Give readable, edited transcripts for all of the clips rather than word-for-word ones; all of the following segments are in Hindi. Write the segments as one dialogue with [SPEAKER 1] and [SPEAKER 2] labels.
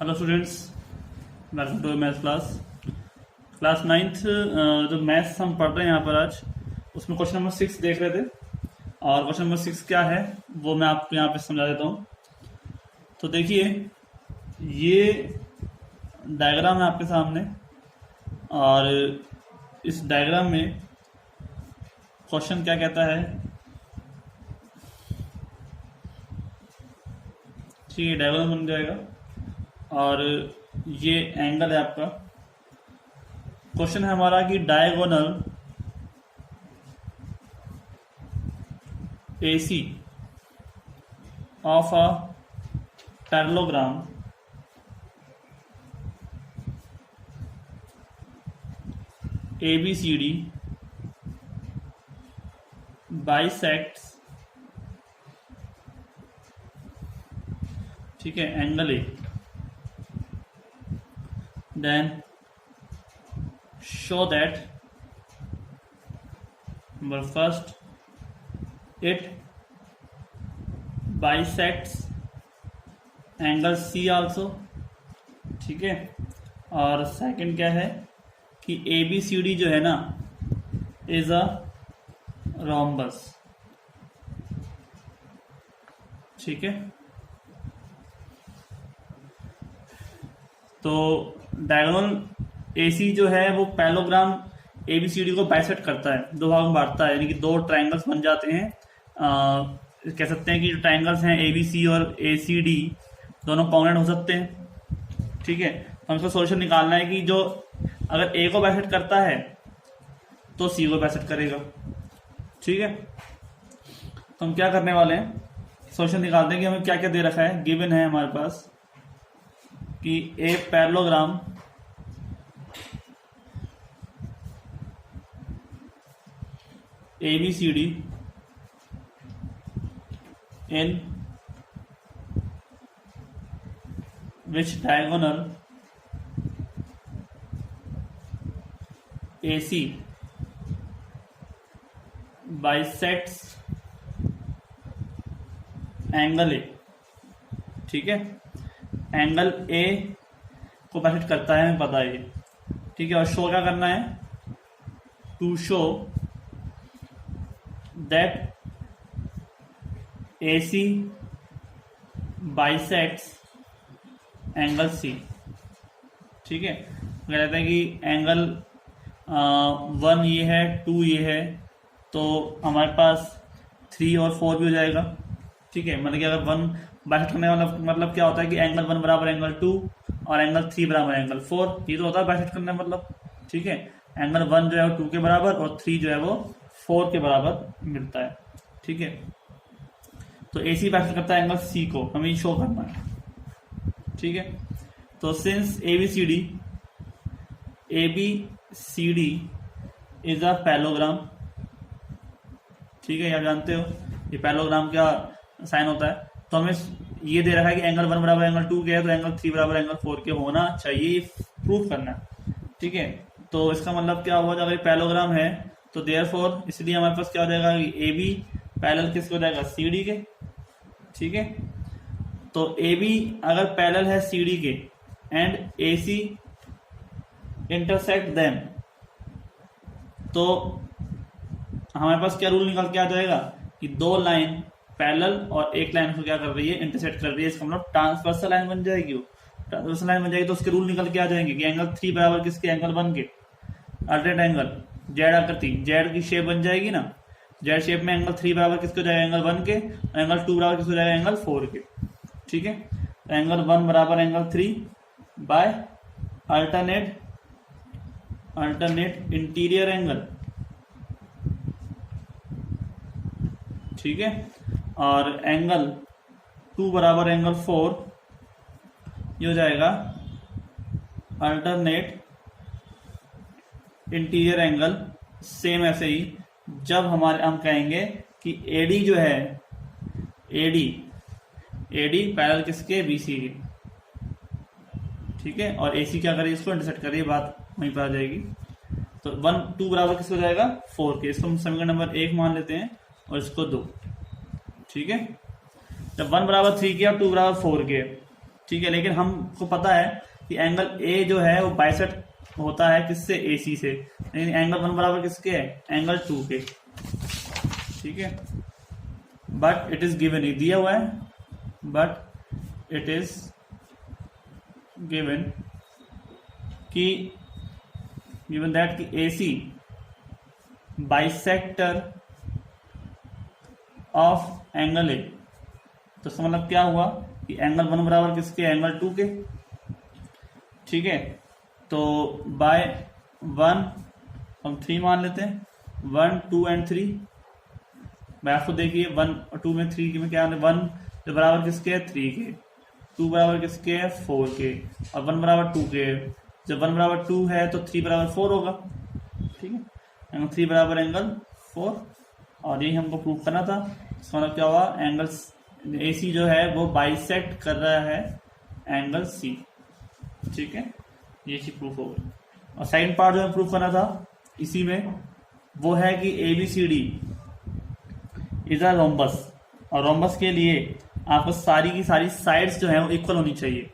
[SPEAKER 1] Hello students, welcome to maths class ninth. जो मैथ्स हम पढ़ रहे हैं यहाँ पर आज, उसमें क्वेश्चन नंबर 6 देख रहे थे। और क्वेश्चन नंबर 6 क्या है वो मैं आपको यहाँ पे समझा देता हूँ। तो देखिए, ये डायग्राम है आपके सामने, और इस डायग्राम में क्वेश्चन क्या कहता है। ठीक है, डायग्राम बन जाएगा और ये एंगल है आपका। क्वेश्चन है हमारा कि diagonal AC of a parallelogram ABCD bisects, ठीक है, angle A। Then show that number first it bisects angle C also, ठीक है। और सेकंड क्या है कि ABCD जो है ना इज अ रोम्बस, ठीक है। तो डायगोनल AC जो है वो पैरेललोग्राम ABCD को बाइसेक्ट करता है, दो भाग में बांटता है, यानी कि दो ट्रायंगल्स बन जाते हैं। कह सकते हैं कि जो ट्रायंगल्स हैं ABC और ACD दोनों कॉन्ग्रुएंट हो सकते हैं, ठीक है। तो हमको सॉल्यूशन निकालना है कि जो अगर A को बाइसेक्ट करता है तो C को बाइसेक्ट करेगा, ठीक है। तो हम क्या करने वाले हैं, सॉल्यूशन निकालते हैं कि हमें क्या क्या दे रखा है। गिवन है हमारे पास कि a parallelogram ABCD in which diagonal AC bisects angle A, ठीक है। एंगल A को बाइसेक्ट करता है, हमें पता है ये, ठीक है। और शो क्या करना है, to show that AC bisects angle C, ठीक है। कहते हैं कि एंगल 1 ये है, 2 ये है, तो हमारे पास 3 और 4 भी हो जाएगा, ठीक है। मतलब कि अगर 1 बाइसेक्ट करने का मतलब क्या होता है कि एंगल 1 बराबर एंगल 2 और एंगल 3 बराबर एंगल 4, ये तो होता है बाइसेक्ट करने का मतलब, ठीक है। एंगल 1 जो है वो 2 के बराबर और 3 जो है वो 4 के बराबर मिलता है, ठीक है। तो AC बाइसेक्ट करता है एंगल C को, हमें शो करना है, ठीक है। तो since ABCD is a parallelogram, ठीक है, आप जानते हो ये पैरेललोग्राम क्या साइन होता है। तो हमें ये दे रखा है कि एंगल 1 बराबर एंगल 2 के है, तो एंगल 3 बराबर एंगल 4 के होना चाहिए, प्रूफ करना है, ठीक है। तो इसका मतलब क्या हुआ, अगर पैरेललोग्राम है तो देयरफॉर इसलिए हमारे पास क्या हो जाएगा कि AB पैरेलल किसको हो जाएगा, CD के, ठीक है। तो AB अगर पैरेलल है CD के एंड AC इंटरसेक्ट देम, तो हमारे पास क्या रूल निकल के आ जाएगा कि दो लाइन पैरेलल और एक लाइन को क्या कर रही है, इंटरसेक्ट कर रही है। इसका मतलब ट्रांसवर्सल लाइन बन जाएगी, वो ट्रांसवर्सल लाइन बन जाएगी। तो उसके रूल निकल के आ जाएंगे कि एंगल 3 बराबर किसके, एंगल 1 के। अल्टरनेट एंगल जेड आकृति, जेड की शेप बन जाएगी ना, जेड शेप में एंगल 3 बराबर किसको हो जाएगा, एंगल 1 के, और एंगल 2 बराबर किसको हो जाएगा, एंगल 4 के, ठीक है। तो एंगल 1 बराबर angle 3 by alternate interior angle, ठीक है। और एंगल 2 बराबर एंगल 4 ये हो जाएगा अल्टरनेट इंटीरियर एंगल। सेम ऐसे ही जब हम कहेंगे कि AD जो है, AD पैरेलल किसके, BC के, ठीक है। और AC क्या करिए, इसको इंटरसेक्ट करिए, बात वहीं पर आ जाएगी। तो 1 2 बराबर किसको जाएगा, 4 के। इसको हम समीकरण नंबर 1 मान लेते हैं और इसको 2, ठीक है। जब 1 बराबर 3 के और 2 बराबर 4 के, ठीक है, लेकिन हमको पता है कि एंगल ए जो है वो बाइसेक्ट होता है किससे, AC से, लेकिन एंगल 1 बराबर किसके है, एंगल 2 के। ठीक है, बट इट इज गिवन, ये दिया हुआ है, बट इट इज गिवन कि गिवन दैट कि AC bisector of angle A. तो इसका मतलब क्या हुआ कि एंगल 1 बराबर किसके, एंगल 2 के। ठीक है, तो बाय 1 हम 3 मान लेते हैं, 1 2 एंड 3। मैं आपको देखिए 1 और 2 में 3 में क्या, 1 जो बराबर किसके है, 3 के, 2 बराबर किसके है, 4 के, और 1 बराबर 2 के। जब 1 बराबर 2 है तो 3 बराबर 4 होगा। ठीक है, एंगल 3 बराबर एंगल 4, और यही हमको प्रूव करना था। इसका मतलब क्या हुआ, एंगल AC जो है वो बाइसेक्ट कर रहा है एंगल C। ठीक है, ये चीज प्रूफ हो गई। और सेकंड पार्ट जो हमें प्रूफ करना था इसी में, वो है कि ABCD इज अ रोम्बस, और रोम्बस के लिए आपको सारी की सारी साइड्स जो है वो इक्वल होनी चाहिए।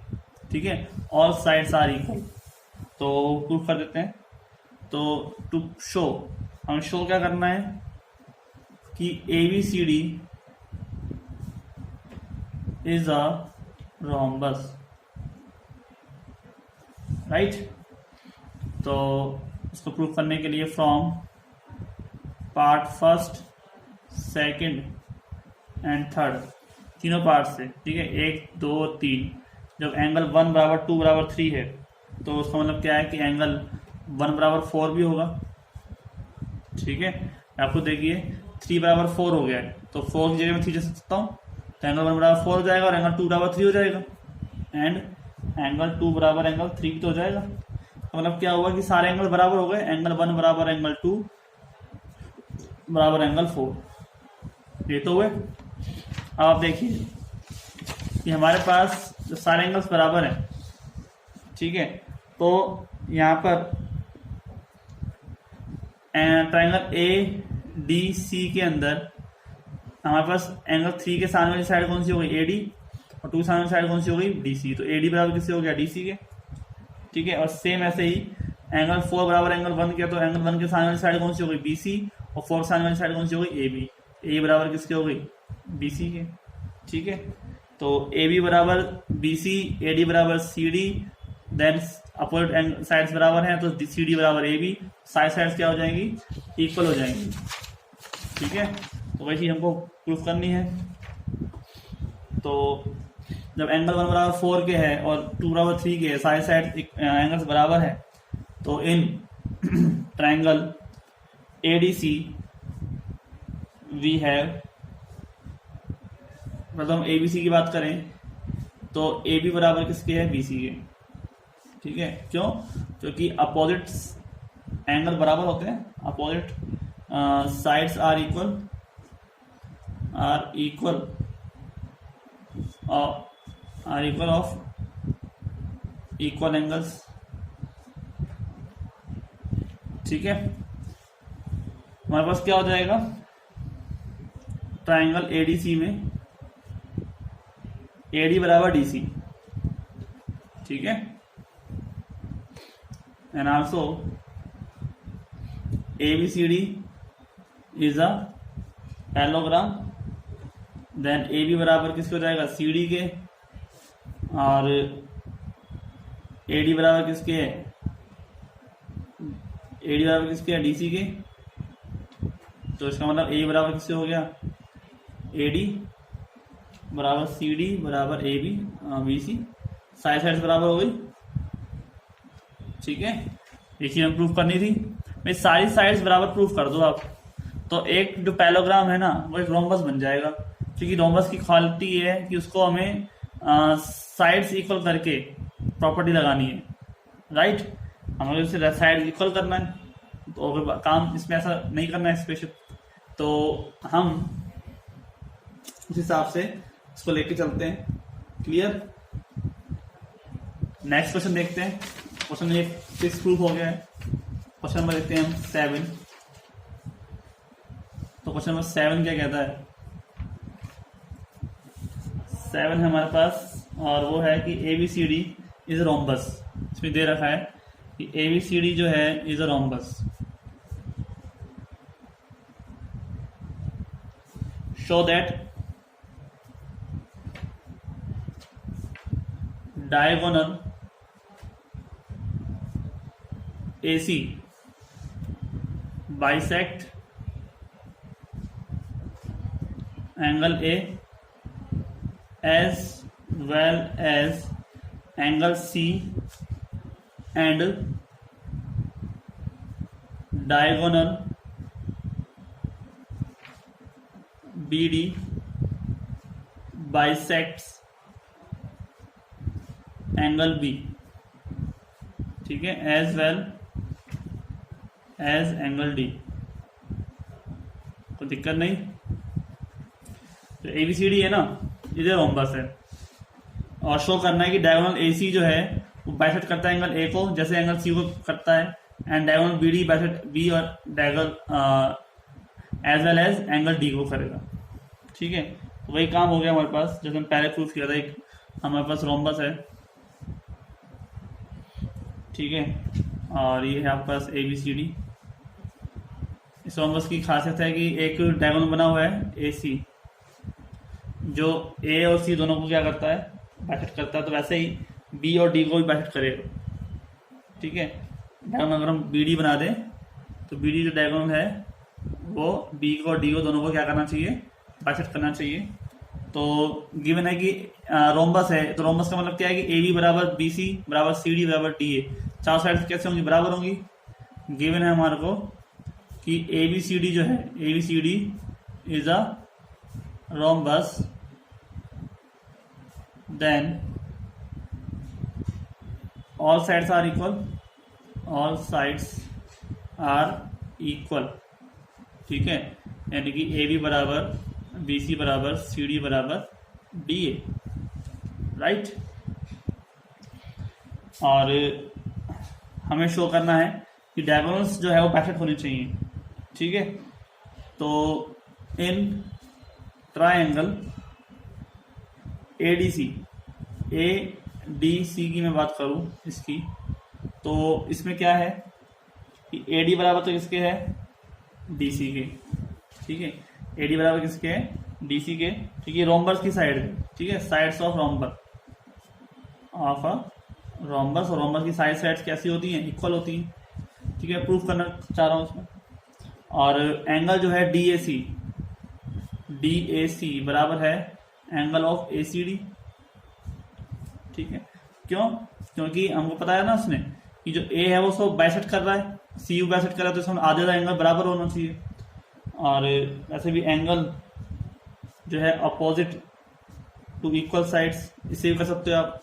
[SPEAKER 1] ठीक है, ऑल साइड्स आर इक्वल। तो प्रूफ कर देते हैं। तो टू शो, हमें शो क्या करना है कि ABCD is a rhombus, right. तो इसको प्रूफ करने के लिए from part first, second and third, तीनों पार्ट से, ठीक है, 1 2 3, जब एंगल 1 बराबर 2 बराबर 3 है तो उसका मतलब क्या है कि एंगल 1 बराबर 4 भी होगा। ठीक है, आपको देखिए 3 बराबर 4 हो गया है, तो 4 की जगह मैं 3 ले सकता हूँ, तो एंगल 1 बराबर 4 हो जाएगा, और एंगल 2 बराबर 3 हो जाएगा, एंड एंगल 2 बराबर एंगल 3 भी तो हो जाएगा। तो मतलब क्या हुआ कि सारे एंगल बराबर हो गए, एंगल 1 बराबर एंगल 2 बराबर एंगल 4, ये तो हुए। अब आप देखिए कि हमारे पास जो सारे एंगल्स बराबर हैं, ठीक है, तो यहाँ पर ट्रायंगल ADC के अंदर हमारे पास एंगल 3 के सामने वाली साइड कौन सी हो गई, AD, और 2 सामने वाली साइड कौन सी हो गई, BC। तो AD बराबर किससे हो गया, DC के। ठीक है, और सेम ऐसे ही एंगल 4 बराबर एंगल 1 के, तो एंगल 1 के सामने वाली साइड कौन सी हो गई, BC, और 4 सामने वाली साइड कौन सी हो गई, AB। A बराबर किसके हो गई, BC के। ठीक है, तो AB बराबर BC, AD बराबर CD, देन अपोजिट साइड्स बराबर हैं तो CD बराबर AB, साइड्स क्या हो जाएंगी, इक्वल हो जाएंगी। ठीक है, तो वही चीज हमको प्रूफ करनी है। तो जब एंगल 1 बराबर 4 के है और 2 बराबर 3 के है, सारे साइड एंगल्स बराबर है, तो in triangle ADC we have, मतलब हम ABC की बात करें तो AB बराबर किसके है, BC के। ठीक है, क्यों, क्योंकि अपोजिट एंगल बराबर होते हैं, opposite sides are equal of equal angles. ठीक है, हमारे पास क्या हो जाएगा, ट्रायंगल ADC में AD बराबर DC। ठीक है, and also ABCD is a parallelogram, then AB बराबर किसके हो जाएगा, CD के, और AD बराबर किसके है, AD बराबर किसके है, DC के। तो इसका मतलब A बराबर किससे हो गया, AD बराबर CD बराबर AB BC, साइड्स बराबर हो गई। ठीक है, ये चीज हमें प्रूफ करनी थी। भाई सारी साइड्स बराबर प्रूफ कर दो आप, तो एक जो पैरेललोग्राम है ना वो एक रोम्बस बन जाएगा, क्योंकि रोम्बस की क्वालिटी ये है कि उसको हमें साइड्स इक्वल करके प्रॉपर्टी लगानी है, राइट। हमें उसे साइड इक्वल करना है, तो अगर काम इसमें ऐसा नहीं करना है स्पेशल, तो हम उस हिसाब से इसको लेके चलते हैं। क्लियर, नेक्स्ट क्वेश्चन देखते हैं। क्वेश्चन ये 6 प्रूफ हो गया है। क्वेश्चन नंबर देखते हैं हम 7। तो क्वेश्चन नंबर 7 क्या कहता है, 7 है हमारे पास और वो है कि ABCD इज रोम्बस। इसमें दे रखा है कि ABCD जो है is a rhombus. Show that diagonal AC bisect angle A as well as angle C and diagonal BD bisects angle B, ठीक है, as well as angle D। कोई दिक्कत नहीं। तो ABCD है ना, इधर रोम्बस है और शो करना है कि डायगोनल AC जो है वो बाइसेक्ट करता है एंगल A को जैसे एंगल C को करता है, and diagonal BD bisect B और diagonal as well as angle D को करेगा। ठीक है, तो वही काम हो गया हमारे पास जैसे हम पहले प्रूफ किया था। एक हमारे पास रोम्बस है, ठीक है, और ये है आपके पास ABCD। इस रोम्बस की खासियत है कि एक डायगोनल बना हुआ है AC जो A और C दोनों को क्या करता है, बाइसेक्ट करता है। तो वैसे ही B और D को भी बाइसेक्ट करेगा। ठीक है, डायगोनल अगर हम BD बना दें तो BD जो डायगोनल है वो B को और D को दोनों को क्या करना चाहिए, बाइसेक्ट करना चाहिए। तो गिवन है कि रोम्बस है, तो रोम्बस का मतलब क्या है कि AB बराबर BC बराबर CD बराबर DA, चार साइड कैसे होंगी, बराबर होंगी। गिवन है हमारे को कि ABCD जो है, ABCD is a rhombus, then all sides are equal, all sides are equal. ठीक है, यानी कि AB बराबर BC बराबर CD बराबर DA, राइट। और हमें शो करना है कि डायगोनल्स जो है वो बाइसेक्ट होने चाहिए। ठीक है, तो इन ट्रायंगल ADC की मैं बात करूं इसकी, तो इसमें क्या है कि AD बराबर तो किसके है, DC के। ठीक है, AD बराबर किसके है, DC के। ठीक है, रोम्बस की साइड है। ठीक है, sides of rhombus of a rhombus, और रोम्बस की साइड्स कैसी होती हैं, इक्वल होती हैं। ठीक है, प्रूफ करना चाह रहा हूँ इसमें। और एंगल जो है DAC बराबर है एंगल ऑफ ACD। ठीक है, क्यों, क्योंकि हमको पता है ना उसने कि जो A है वो उसको बाइसेक्ट कर रहा है, CU बाइसेक्ट कर रहा है, तो इसमें आधे एंगल बराबर होना चाहिए। और ऐसे भी एंगल जो है अपोजिट टू इक्वल साइड्स, इसे भी कर सकते हो आप,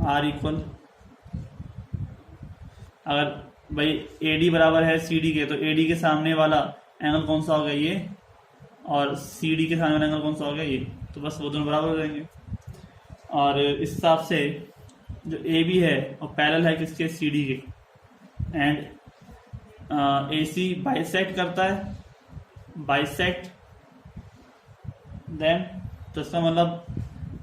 [SPEAKER 1] आर इक्वल। अगर भाई AD बराबर है CD के, तो AD के सामने वाला एंगल कौन सा हो गया, ये, और CD के सामने वाला एंगल कौन सा हो गया, ये। तो बस वो दोनों बराबर हो जाएंगे। और इस हिसाब से जो AB है और पैरेलल है किसके, CD के, एंड AC बाइसेक्ट करता है, बाइसेक्ट, देन तो इसका मतलब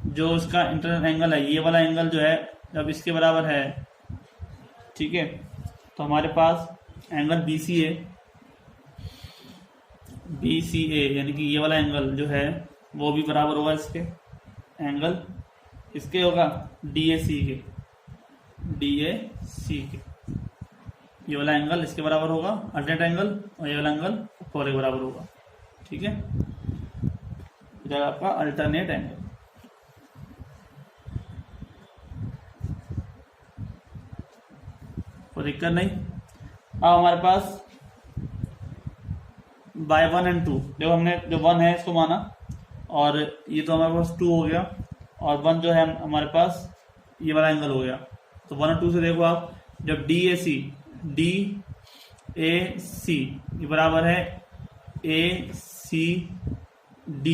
[SPEAKER 1] जो इसका इंटरनल एंगल है, ये वाला एंगल जो है जब इसके बराबर है, ठीक है, तो हमारे पास एंगल BCA यानी कि ये वाला एंगल जो है वो भी बराबर होगा इसके एंगल, इसके होगा DAC के। ये वाला एंगल इसके बराबर होगा, अल्टरनेट एंगल, और ये वाला एंगल के बराबर होगा। ठीक है, इधर आपका अल्टरनेट एंगल। कोई दिक्कत नहीं। अब हमारे पास बाय 1 and 2, देखो हमने जो 1 है इसको माना, और ये तो हमारे पास 2 हो गया, और 1 जो है हमारे पास ये वाला एंगल हो गया। तो 1 और 2 से देखो आप, जब DAC ये बराबर है ACD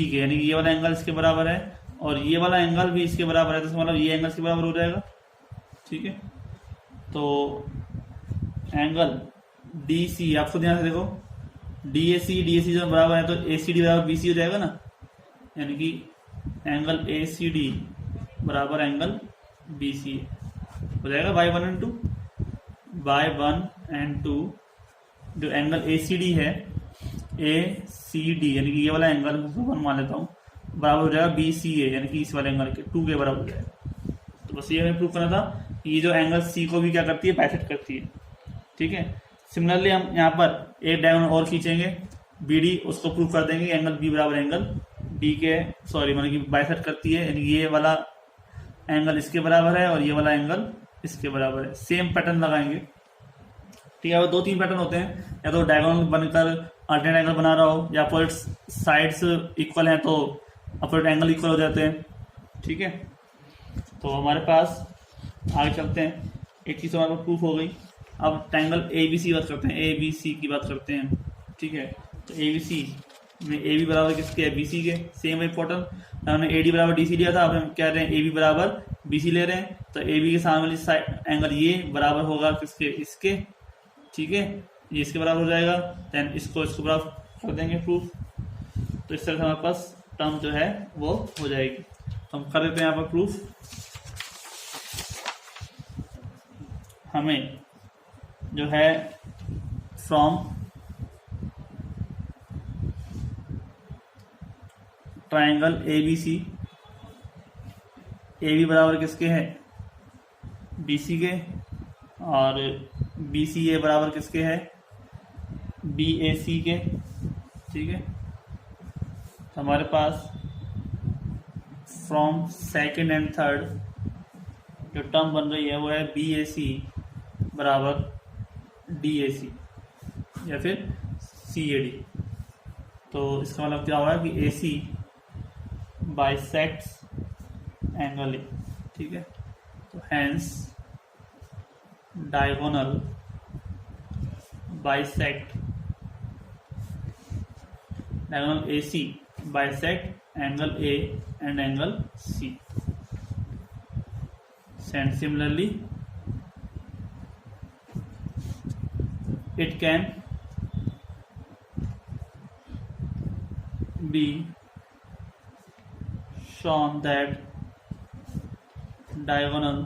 [SPEAKER 1] के, यानी कि ये वाला एंगल इसके बराबर है और ये वाला एंगल भी इसके बराबर है, तो मतलब ये एंगल इसके बराबर हो जाएगा। ठीक है, तो एंगल DC आपको ध्यान से देखो, DAC जो बराबर है तो ACD बराबर BC हो जाएगा ना, यानी कि एंगल ए सी डी बराबर एंगल बी सी हो जाएगा बाय 1 एंड 2। बाय 1 एंड 2 जो एंगल ए सी डी है, ए सी डी यानी कि ये वाला एंगल 1 मान लेता हूँ, बराबर हो जाएगा बी सी ए यानी कि इस वाले एंगल के 2 के बराबर हो जाएगा। तो बस ये हमें प्रूव करना था, ये जो एंगल सी को भी क्या करती है, बाइसेक्ट करती है। ठीक है, सिमिलरली हम यहाँ पर एक डायगोनल और खींचेंगे बी डी, उसको प्रूव कर देंगे एंगल बी बराबर एंगल डी के, सॉरी मतलब कि बाइसेक्ट करती है, यानी ये वाला एंगल इसके बराबर है और ये वाला एंगल इसके बराबर है। सेम पैटर्न लगाएंगे। ठीक है, वो 2-3 पैटर्न होते हैं, या तो डायगोनल बनकर अल्टरनेट एंगल बना रहा हो, या अपोजिट साइड्स इक्वल हैं तो अपोजिट एंगल इक्वल हो जाते हैं। ठीक है, तो हमारे पास आगे चलते हैं, एक चीज़ हमारे पास प्रूफ हो गई। अब ट्रायंगल ए बी सी बात करते हैं, ए बी सी की बात करते हैं। ठीक है, तो ए बी सी में ए बी बराबर किसके है, बी सी के। सेम इंपॉर्टेंट, हमने ए डी बराबर डी सी लिया था, अब हम कह रहे हैं ए बी बराबर बी सी ले रहे हैं, तो ए बी के सामने वाली साइड एंगल ये बराबर होगा किसके, इसके। ठीक है, ये इसके बराबर हो जाएगा, देन इसको बराबर कर देंगे प्रूफ। तो इस तरह से हमारे पास टर्म जो है वो हो जाएगी। तो हम कर देते हैं यहाँ पर प्रूफ। हमें जो है from triangle A B C, A B बराबर किसके है, बी सी के, और बी सी ए बराबर किसके है, बी ए सी के। ठीक है, तो हमारे पास फ्रॉम सेकंड एंड थर्ड जो टर्म बन रही है वो है बी ए सी बराबर डी ए सी या फिर सी ए डी। तो इसका मतलब क्या होगा कि ए सी बाइसेक्ट्स एंगल ए। ठीक है, तो hence diagonal bisect diagonal A C bisect angle A and angle C. And similarly it can be shown that diagonal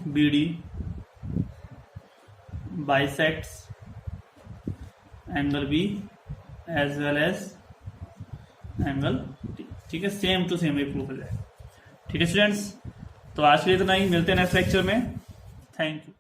[SPEAKER 1] BD bisects angle B as well as angle D। ठीक है, सेम टू सेम ये प्रूफ हो जाएगा। ठीक है स्टूडेंट्स, तो आज के लिए इतना ही, मिलते हैं नेक्स्ट लेक्चर में। Thank you.